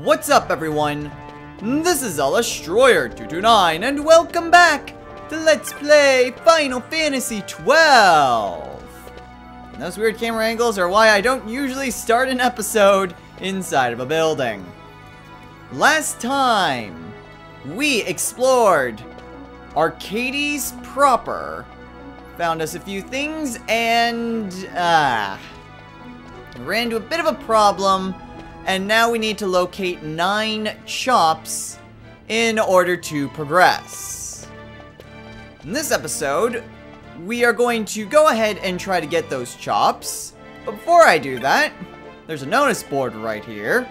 What's up, everyone? This is Destroyer229, and welcome back to Let's Play Final Fantasy XII. And those weird camera angles are why I don't usually start an episode inside of a building. Last time, we explored Arcades proper, found us a few things, and ran into a bit of a problem. And now we need to locate 9 chops in order to progress. In this episode, we are going to go ahead and try to get those chops. But before I do that, there's a notice board right here.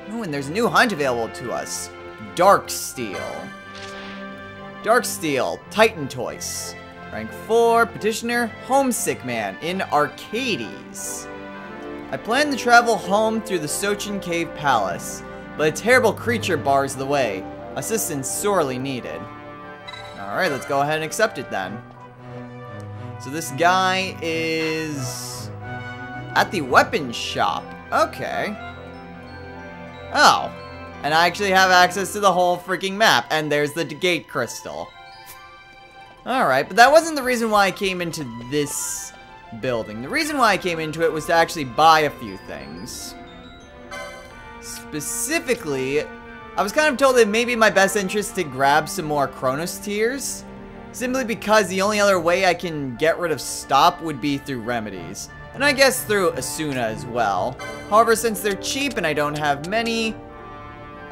Oh, and there's a new hunt available to us. Darksteel. Darksteel, Titan Toys. Rank 4, Petitioner, Homesick Man in Arcades. I plan to travel home through the Sochin Cave Palace, but a terrible creature bars the way. Assistance sorely needed. Alright, let's go ahead and accept it then. So this guy is at the weapons shop. Okay. Oh. And I actually have access to the whole freaking map. And there's the gate crystal. Alright, but that wasn't the reason why I came into this building. The reason why I came into it was to actually buy a few things. Specifically, I was kind of told that maybe my best interest to grab some more Chronos tiers, simply because the only other way I can get rid of Stop would be through remedies, and I guess through Asuna as well. However, since they're cheap and I don't have many,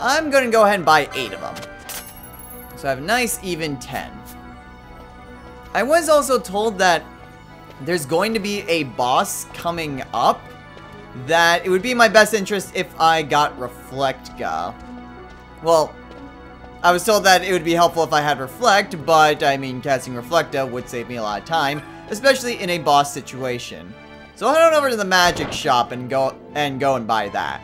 I'm gonna go ahead and buy 8 of them. So I have a nice even 10. I was also told that there's going to be a boss coming up that it would be in my best interest if I got Reflectga. Well, I was told that it would be helpful if I had Reflect, but I mean, casting Reflecta would save me a lot of time, especially in a boss situation. So I'll head on over to the magic shop and go and buy that.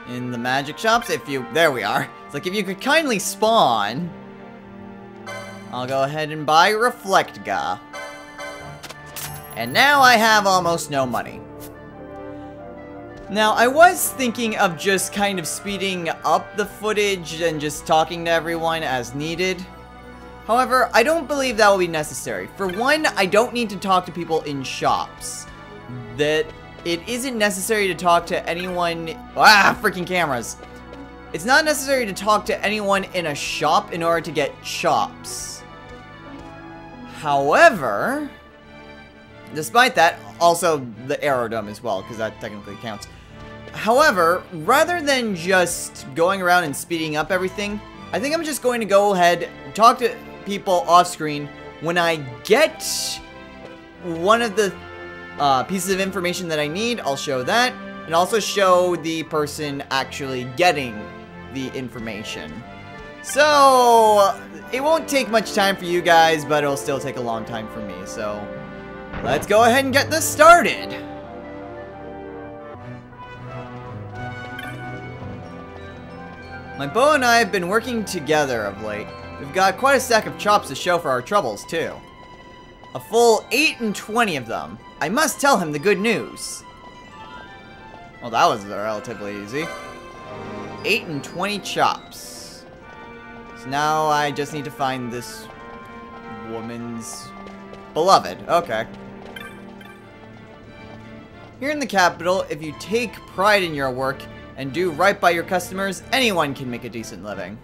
In the magic shops, there we are. It's like if you could kindly spawn, I'll go ahead and buy Reflectga. And now I have almost no money. Now, I was thinking of just kind of speeding up the footage and just talking to everyone as needed. However, I don't believe that will be necessary. For one, I don't need to talk to people in shops. That it isn't necessary to talk to anyone... freaking cameras. It's not necessary to talk to anyone in a shop in order to get chops. However, despite that, also the aerodome as well, because that technically counts. However, rather than just going around and speeding up everything, I think I'm just going to go ahead, talk to people off screen. When I get one of the pieces of information that I need, I'll show that, and also show the person actually getting the information. So, it won't take much time for you guys, but it'll still take a long time for me, so let's go ahead and get this started. My beau and I have been working together of late. We've got quite a stack of chops to show for our troubles, too. A full 8 and 20 of them. I must tell him the good news. Well, that was relatively easy. 8 and 20 chops. So now I just need to find this woman's beloved. Okay. Here in the capital, if you take pride in your work and do right by your customers, anyone can make a decent living.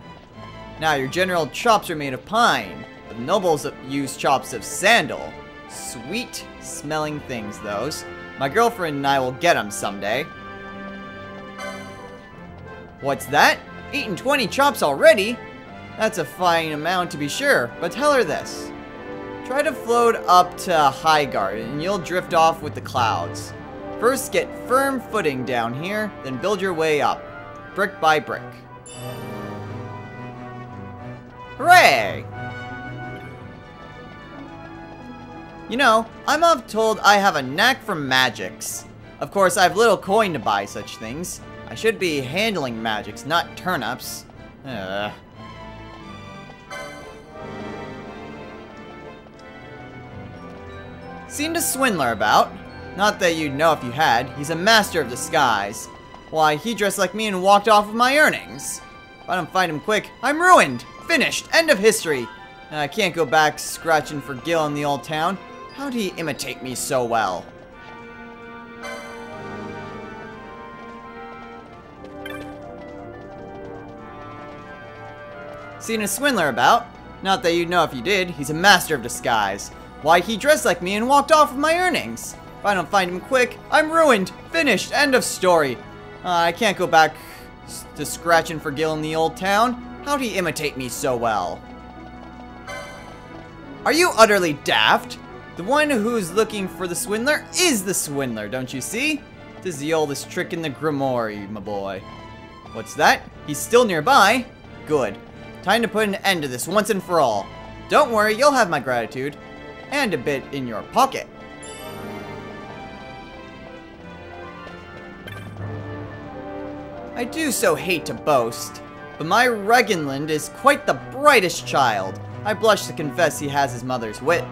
Now, your general chops are made of pine, but the nobles use chops of sandal. Sweet smelling things, those. My girlfriend and I will get them someday. What's that? 8 and 20 chops already? That's a fine amount to be sure, but tell her this. Try to float up to Highguard and you'll drift off with the clouds. First get firm footing down here, then build your way up, brick by brick. Hooray! You know, I'm often told I have a knack for magics. Of course, I have little coin to buy such things. I should be handling magics, not turnips. Seemed a swindler about. Not that you'd know if you had. He's a master of disguise. Why, he dressed like me and walked off with my earnings. If I don't find him quick, I'm ruined. Finished. End of history. And I can't go back scratching for Gil in the old town. How'd he imitate me so well? Seen a swindler about? Not that you'd know if you did. He's a master of disguise. Why, he dressed like me and walked off with my earnings. If I don't find him quick, I'm ruined. Finished. End of story. I can't go back to scratching for Gil in the old town. How'd he imitate me so well? Are you utterly daft? The one who's looking for the swindler is the swindler, don't you see? This is the oldest trick in the Grimoire, my boy. What's that? He's still nearby? Good. Time to put an end to this once and for all. Don't worry, you'll have my gratitude. And a bit in your pocket. I do so hate to boast, but my Reginland is quite the brightest child. I blush to confess he has his mother's wit.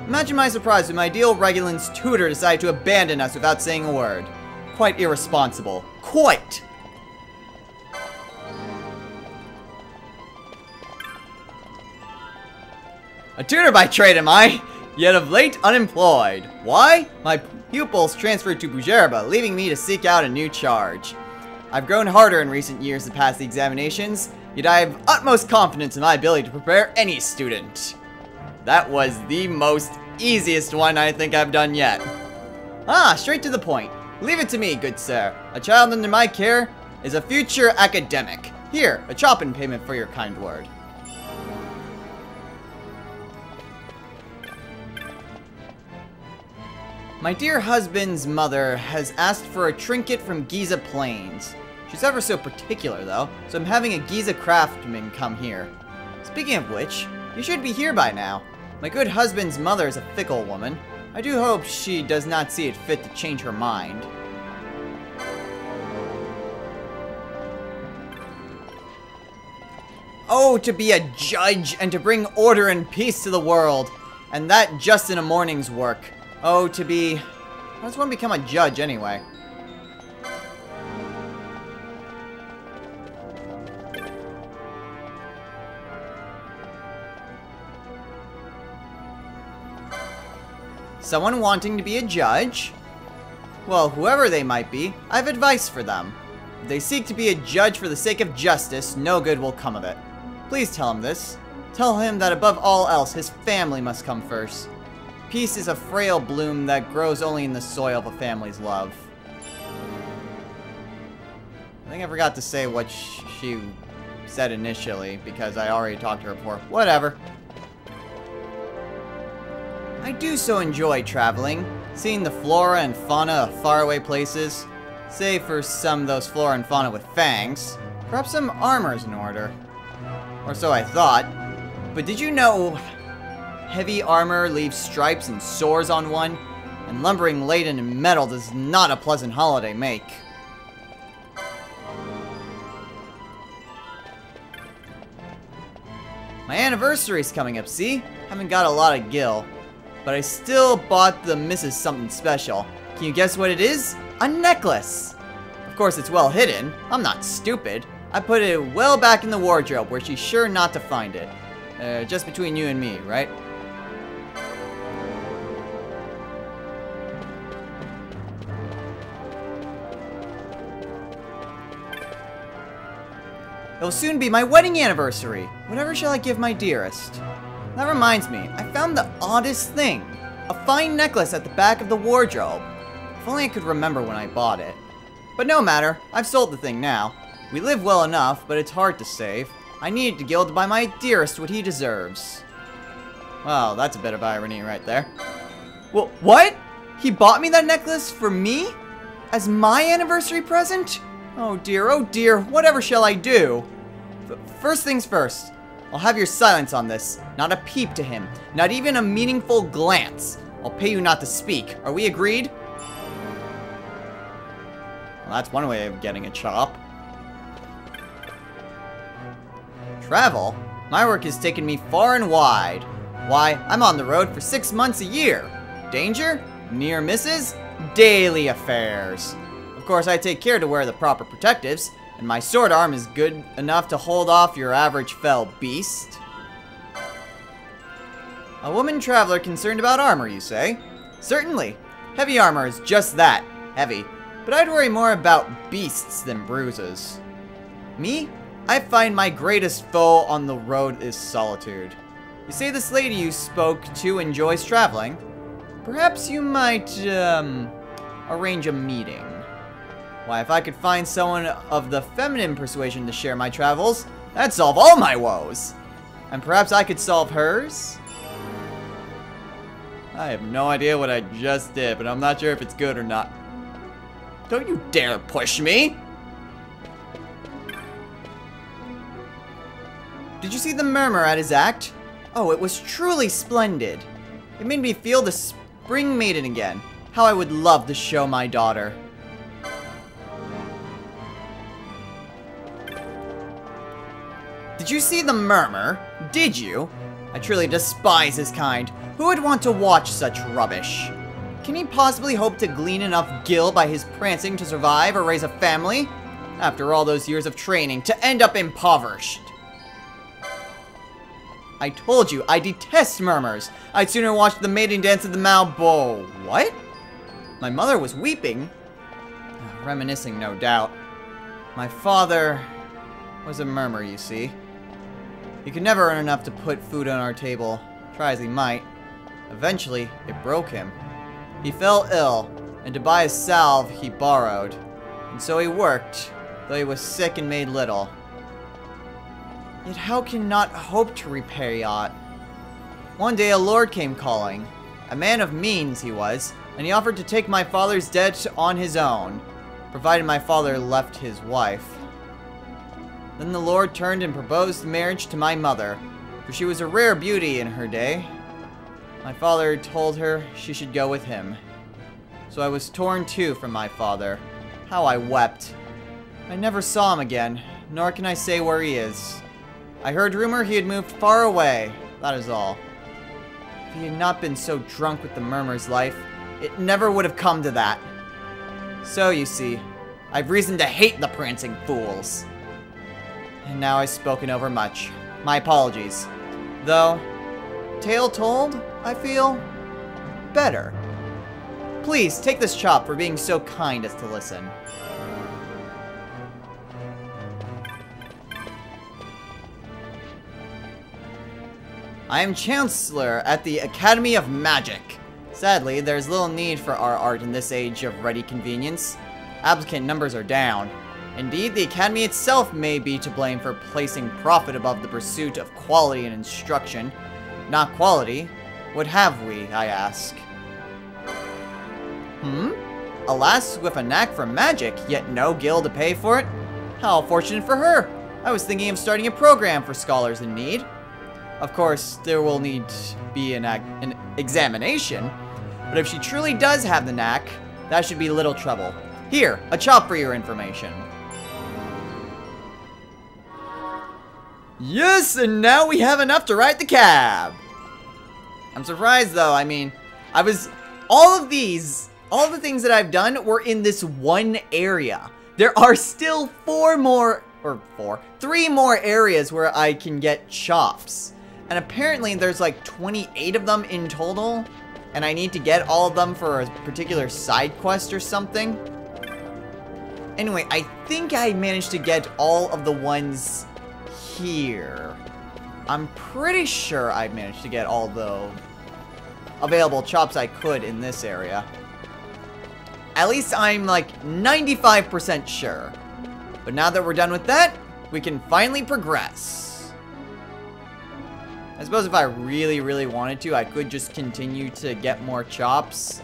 Imagine my surprise when my ideal Reginland's tutor decided to abandon us without saying a word. Quite irresponsible. Quite! A tutor by trade am I, yet of late unemployed. Why? My pupils transferred to Bujerba, leaving me to seek out a new charge. I've grown harder in recent years to pass the examinations, yet I have utmost confidence in my ability to prepare any student. That was the most easiest one I think I've done yet. Straight to the point. Leave it to me, good sir. A child under my care is a future academic. Here, a chop in payment for your kind word. My dear husband's mother has asked for a trinket from Giza Plains. She's ever so particular, though, so I'm having a Giza craftsman come here. Speaking of which, you should be here by now. My good husband's mother is a fickle woman. I do hope she does not see it fit to change her mind. Oh, to be a judge and to bring order and peace to the world. And that just in a morning's work. Oh, to be... I just want to become a judge anyway. Someone wanting to be a judge? Well, whoever they might be, I have advice for them. If they seek to be a judge for the sake of justice, no good will come of it. Please tell him this. Tell him that above all else, his family must come first. Peace is a frail bloom that grows only in the soil of a family's love. I think I forgot to say what she said initially, because I already talked to her before. Whatever. I do so enjoy traveling, seeing the flora and fauna of faraway places. Save for some of those flora and fauna with fangs. Perhaps some armor's in order. Or so I thought. But did you know heavy armor leaves stripes and sores on one? And lumbering laden in metal does not a pleasant holiday make. My anniversary's coming up, see? Haven't got a lot of gil. But I still bought the Mrs. Something Special. Can you guess what it is? A necklace! Of course it's well hidden. I'm not stupid. I put it well back in the wardrobe where she's sure not to find it. Just between you and me, right? It'll soon be my wedding anniversary. Whatever shall I give my dearest? That reminds me, I found the oddest thing. A fine necklace at the back of the wardrobe. If only I could remember when I bought it. But no matter, I've sold the thing now. We live well enough, but it's hard to save. I needed to gild to buy my dearest what he deserves. Well, that's a bit of irony right there. Well, what? He bought me that necklace for me? As my anniversary present? Oh dear, whatever shall I do? First things first. I'll have your silence on this. Not a peep to him. Not even a meaningful glance. I'll pay you not to speak. Are we agreed? Well, that's one way of getting a chop. Travel? My work has taken me far and wide. Why, I'm on the road for 6 months a year. Danger? Near misses? Daily affairs. Of Of course, I take care to wear the proper protectives, and my sword arm is good enough to hold off your average fell beast. A woman traveler concerned about armor, you say? Certainly. Heavy armor is just that, heavy. But I'd worry more about beasts than bruises. Me? I find my greatest foe on the road is solitude. You say this lady you spoke to enjoys traveling? Perhaps you might, arrange a meeting. Why, if I could find someone of the feminine persuasion to share my travels, that'd solve all my woes. And perhaps I could solve hers? I have no idea what I just did, but I'm not sure if it's good or not. Don't you dare push me! Did you see the murmur at his act? Oh, it was truly splendid. It made me feel the spring maiden again. How I would love to show my daughter. Did you see the murmur? Did you? I truly despise his kind. Who would want to watch such rubbish? Can he possibly hope to glean enough gil by his prancing to survive or raise a family? After all those years of training, to end up impoverished. I told you, I detest murmurs. I'd sooner watch the maiden dance at the Malbo. What? My mother was weeping. Reminiscing, no doubt. My father was a murmur, you see. He could never earn enough to put food on our table, try as he might. Eventually, it broke him. He fell ill, and to buy a salve, he borrowed. And so he worked, though he was sick and made little. Yet how can not hope to repay aught? One day a lord came calling. A man of means he was, and he offered to take my father's debt on his own, provided my father left his wife. Then the lord turned and proposed marriage to my mother, for she was a rare beauty in her day. My father told her she should go with him. So I was torn too from my father. How I wept. I never saw him again, nor can I say where he is. I heard rumor he had moved far away, that is all. If he had not been so drunk with the murmur's life, it never would have come to that. So, you see, I've reason to hate the prancing fools. And now I've spoken over much. My apologies. Though, tale told, I feel better. Please, take this chop for being so kind as to listen. I am Chancellor at the Academy of Magic. Sadly, there's little need for our art in this age of ready convenience. Applicant numbers are down. Indeed, the Academy itself may be to blame for placing profit above the pursuit of quality in instruction. Not quality. What have we, I ask? A lass with a knack for magic, yet no guild to pay for it? How fortunate for her! I was thinking of starting a program for scholars in need. Of course, there will need to be an examination, but if she truly does have the knack, that should be little trouble. Here, a chop for your information. Yes, and now we have enough to ride the cab. I'm surprised though, I mean, all of the things that I've done were in this one area. There are still three more areas where I can get chops. And apparently there's like 28 of them in total. And I need to get all of them for a particular side quest or something. Anyway, I think I managed to get all of the ones here. I'm pretty sure I managed to get all the available chops I could in this area. At least I'm like 95% sure. But now that we're done with that, we can finally progress. I suppose if I really, really wanted to, I could just continue to get more chops.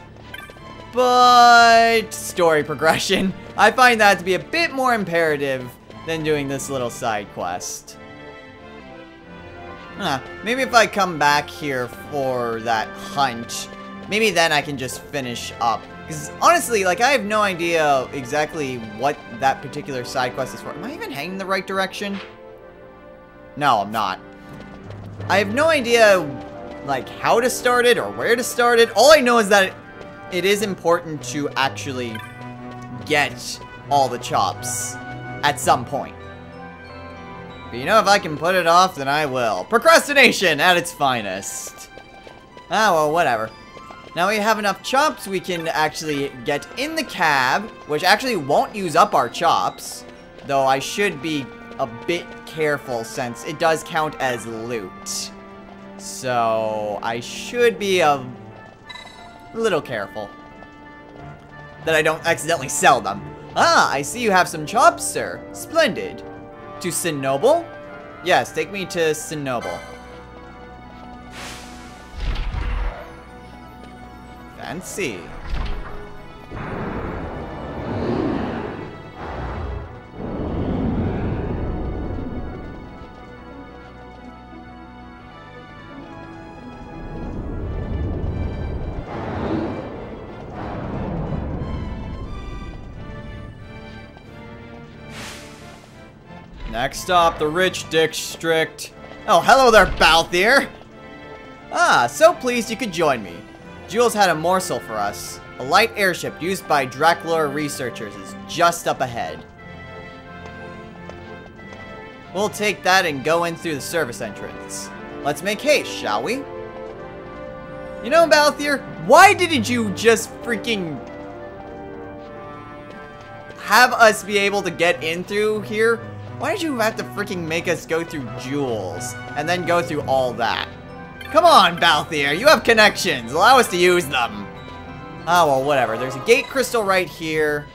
But story progression, I find that to be a bit more imperative than doing this little side quest. Maybe if I come back here for that hunt, maybe then I can just finish up. Because honestly, like, I have no idea exactly what that particular side quest is for. Am I even heading in the right direction? No, I'm not. I have no idea, like, how to start it or where to start it. All I know is that it is important to actually get all the chops at some point. But you know, if I can put it off, then I will. Procrastination at its finest. Ah, well, whatever. Now we have enough chops, we can actually get in the cab, which actually won't use up our chops. Though I should be a bit careful since it does count as loot. So I should be a little careful that I don't accidentally sell them. Ah, I see you have some chops, sir. Splendid. To Sinoble? Yes, take me to Sinoble. Fancy. Next stop, the Rich District. Oh, hello there, Balthier. Ah, so pleased you could join me. Jules had a morsel for us. A light airship used by Draklor researchers is just up ahead. We'll take that and go in through the service entrance. Let's make haste, shall we? You know, Balthier, why didn't you just freaking have us be able to get in through here? Why did you have to freaking make us go through Jules and then go through all that? Come on, Balthier, you have connections. Allow us to use them. Oh, well, whatever. There's a gate crystal right here.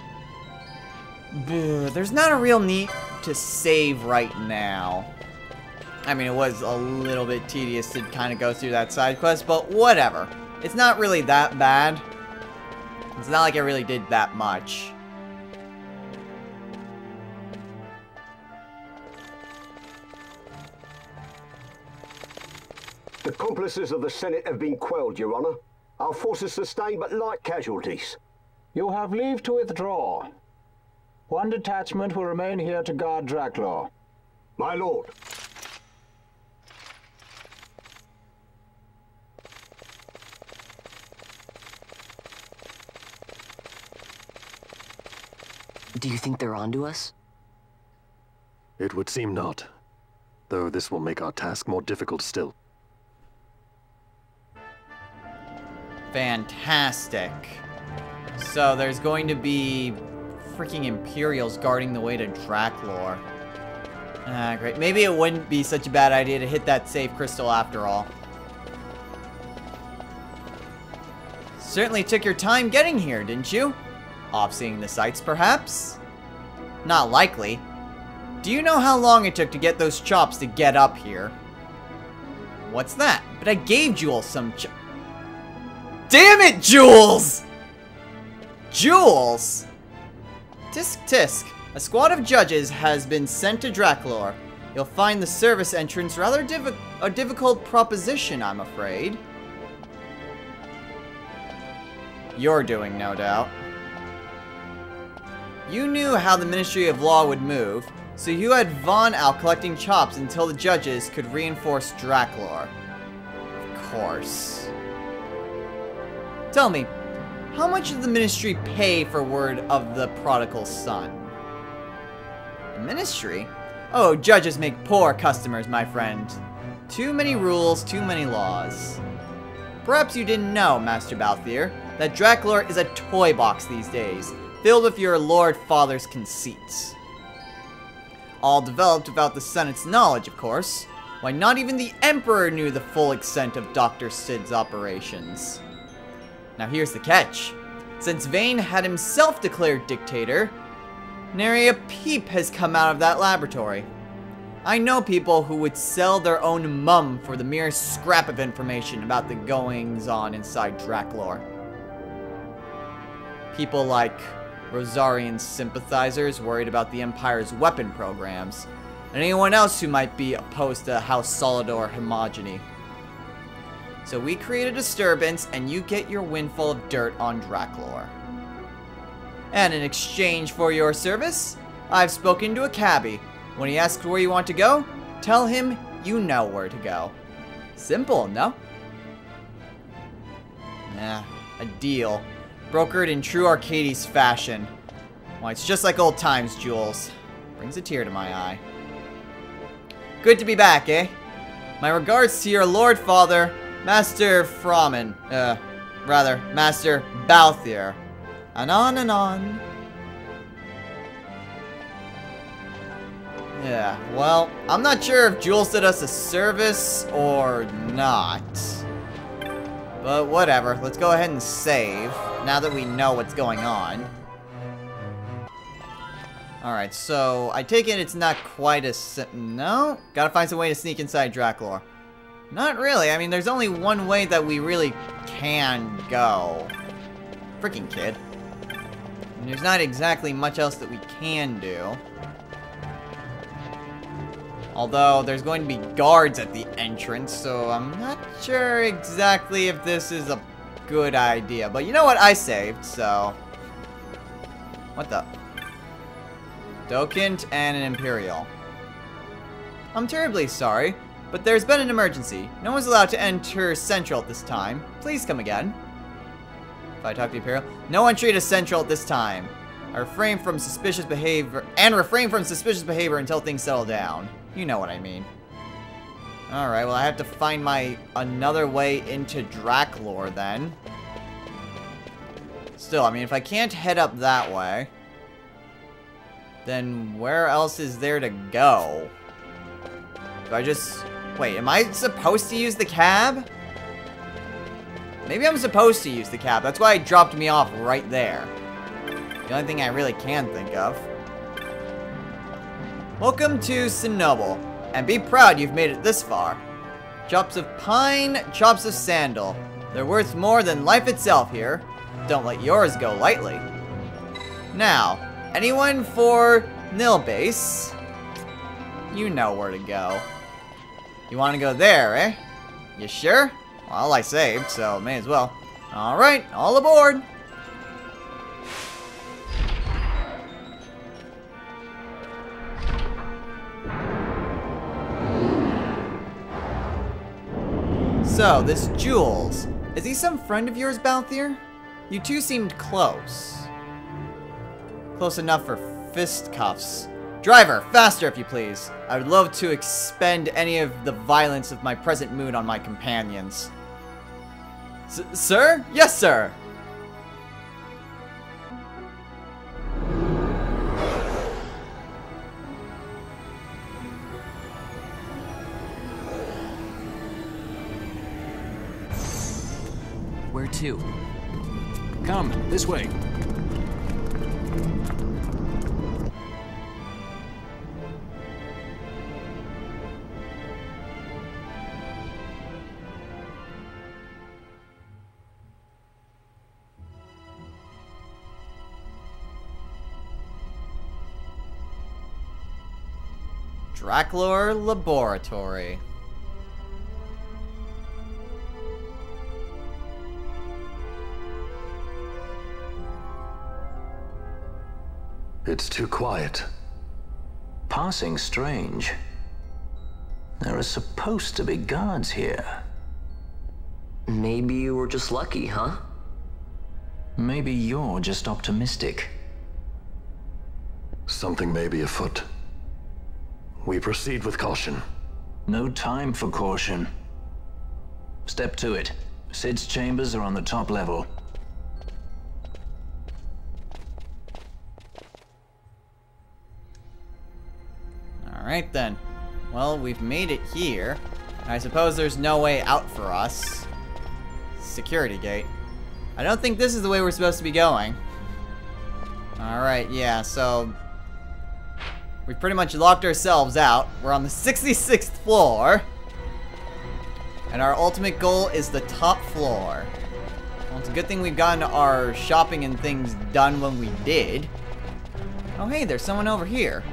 There's not a real need to save right now. I mean, it was a little bit tedious to kind of go through that side quest, but whatever. It's not really that bad. It's not like I really did that much. The accomplices of the Senate have been quelled, Your Honor. Our forces sustained but light casualties. You have leave to withdraw. One detachment will remain here to guard Draklor. My lord. Do you think they're onto us? It would seem not. Though this will make our task more difficult still. Fantastic. So there's going to be freaking Imperials guarding the way to Draklor. Ah, great. Maybe it wouldn't be such a bad idea to hit that save crystal after all. Certainly took your time getting here, didn't you? Off seeing the sights, perhaps? Not likely. Do you know how long it took to get those chops to get up here? What's that? But I gave Jules some Damn it, Jules! Jules! Tisk tisk. A squad of judges has been sent to Draklor. You'll find the service entrance rather a difficult proposition, I'm afraid. You're doing, no doubt. You knew how the Ministry of Law would move, so you had Vaughn out collecting chops until the judges could reinforce Draklor. Of course. Tell me, how much did the Ministry pay for word of the prodigal son? The Ministry? Oh, judges make poor customers, my friend. Too many rules, too many laws. Perhaps you didn't know, Master Balthier, that Draklor is a toy box these days, filled with your Lord Father's conceits. All developed without the Senate's knowledge, of course. Why, not even the Emperor knew the full extent of Dr. Sid's operations. Now here's the catch. Since Vane had himself declared dictator, nary a peep has come out of that laboratory. I know people who would sell their own mum for the merest scrap of information about the goings-on inside Draklor. People like Rosarian sympathizers worried about the Empire's weapon programs, and anyone else who might be opposed to House Solidor homogeny. So we create a disturbance, and you get your windfall of dirt on Draklor. And in exchange for your service, I've spoken to a cabbie. When he asks where you want to go, tell him you know where to go. Simple, no? A deal. Brokered in true Arcades fashion. Why, it's just like old times, Jules. Brings a tear to my eye. Good to be back, eh? My regards to your Lord Father, Master Fromen. Rather, Master Balthier. Anon, anon. Yeah, well, I'm not sure if Jules did us a service or not. But whatever, let's go ahead and save, now that we know what's going on. Alright, so I take it it's not quite as... No? Gotta find some way to sneak inside Draklor. Not really, I mean, there's only one way that we really can go. Freaking kid. And there's not exactly much else that we can do. Although, there's going to be guards at the entrance, so I'm not sure exactly if this is a good idea. But you know what? I saved, so... What the... Dokint and an Imperial. I'm terribly sorry, but there's been an emergency. No one's allowed to enter Central at this time. Please come again. If I talk to Imperial, no one treat us Central at this time. I refrain from suspicious behavior until things settle down. You know what I mean. Alright, well I have to find another way into Draklor then. Still, I mean, if I can't head up that way, then where else is there to go? Do I just... Wait, am I supposed to use the cab? Maybe I'm supposed to use the cab. That's why it dropped me off right there. The only thing I really can think of. Welcome to Sinoble, and be proud you've made it this far. Chops of pine, chops of sandal. They're worth more than life itself here. Don't let yours go lightly. Now, anyone for Nilbase? You know where to go. You want to go there, eh? You sure? Well, I saved, so may as well. Alright, all aboard! So, this Jules, is he some friend of yours, Balthier? You two seemed close. Close enough for fistcuffs. Driver, faster if you please. I would love to expend any of the violence of my present mood on my companions. Sir? Yes, sir! Where to? Come, this way. Draklor Laboratory. It's too quiet. Passing strange. There are supposed to be guards here. Maybe you were just lucky, huh? Maybe you're just optimistic. Something may be afoot. We proceed with caution. No time for caution. Step to it. Sid's chambers are on the top level. Alright then. Well, we've made it here. I suppose there's no way out for us. Security gate. I don't think this is the way we're supposed to be going. Alright, yeah, so... we've pretty much locked ourselves out. We're on the 66th floor. And our ultimate goal is the top floor. Well, it's a good thing we've gotten our shopping and things done when we did. Oh, hey, there's someone over here.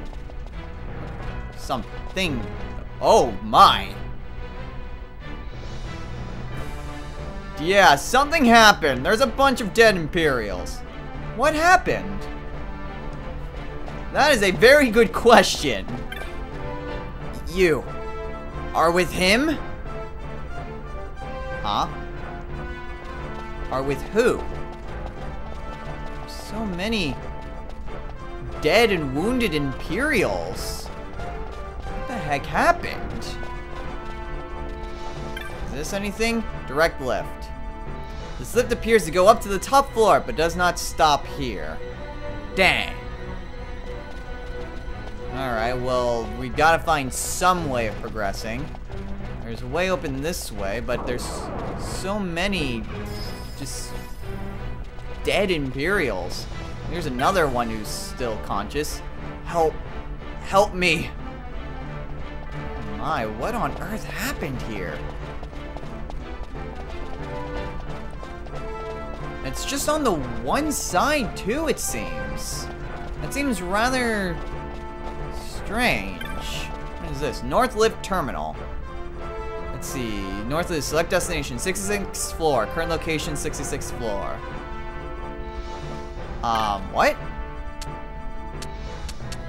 Something. Oh, my. Yeah, something happened. There's a bunch of dead Imperials. What happened? That is a very good question. You are with him? Huh? Are with who? So many dead and wounded Imperials. What the heck happened? Is this anything? Direct lift. This lift appears to go up to the top floor, but does not stop here. Dang. Alright, well, we gotta find some way of progressing. There's a way open this way, but there's so many just dead Imperials. Here's another one who's still conscious. Help. Help me. Oh my, what on earth happened here? It's just on the one side, too, it seems. That seems rather strange. What is this? North Lift Terminal. Let's see. North Lift, select destination, 66th floor. Current location, 66th floor. What?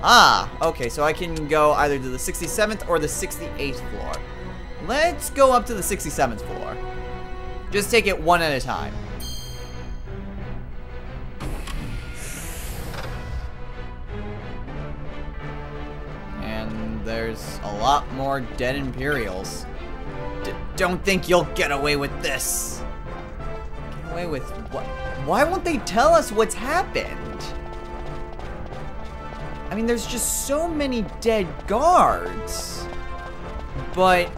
Ah, okay, so I can go either to the 67th or the 68th floor. Let's go up to the 67th floor. Just take it one at a time. And there's a lot more dead Imperials. Don't think you'll get away with this. Get away with what? Why won't they tell us what's happened? I mean, there's just so many dead guards. But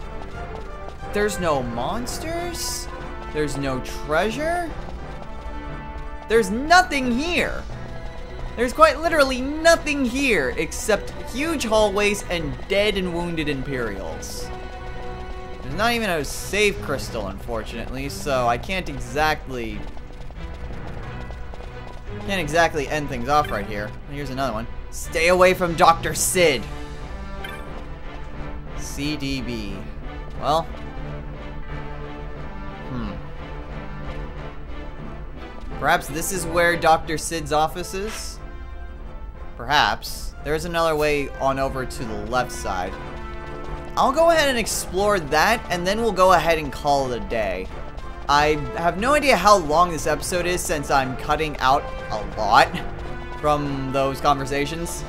there's no monsters. There's no treasure. There's nothing here. There's quite literally nothing here except huge hallways and dead and wounded Imperials. There's not even a save crystal, unfortunately, so I can't exactly end things off right here. Here's another one. Stay away from Dr. Sid. CDB. Well. Perhaps this is where Dr. Sid's office is? Perhaps. There's another way on over to the left side. I'll go ahead and explore that, and then we'll go ahead and call it a day. I have no idea how long this episode is since I'm cutting out a lot from those conversations.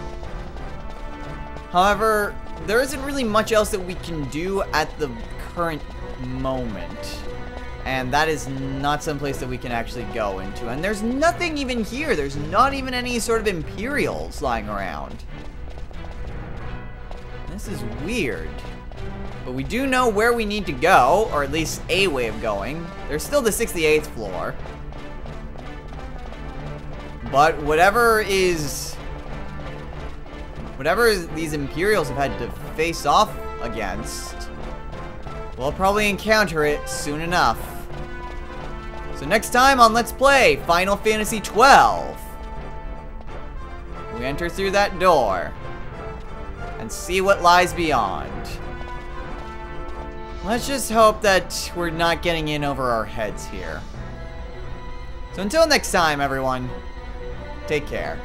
However, there isn't really much else that we can do at the current moment. And that is not someplace that we can actually go into. And there's nothing even here. There's not even any sort of Imperials lying around. This is weird. But we do know where we need to go, or at least a way of going. There's still the 68th floor. But whatever these Imperials have had to face off against, we'll probably encounter it soon enough. So next time on Let's Play Final Fantasy XII, we enter through that door and see what lies beyond. Let's just hope that we're not getting in over our heads here. So until next time, everyone, take care.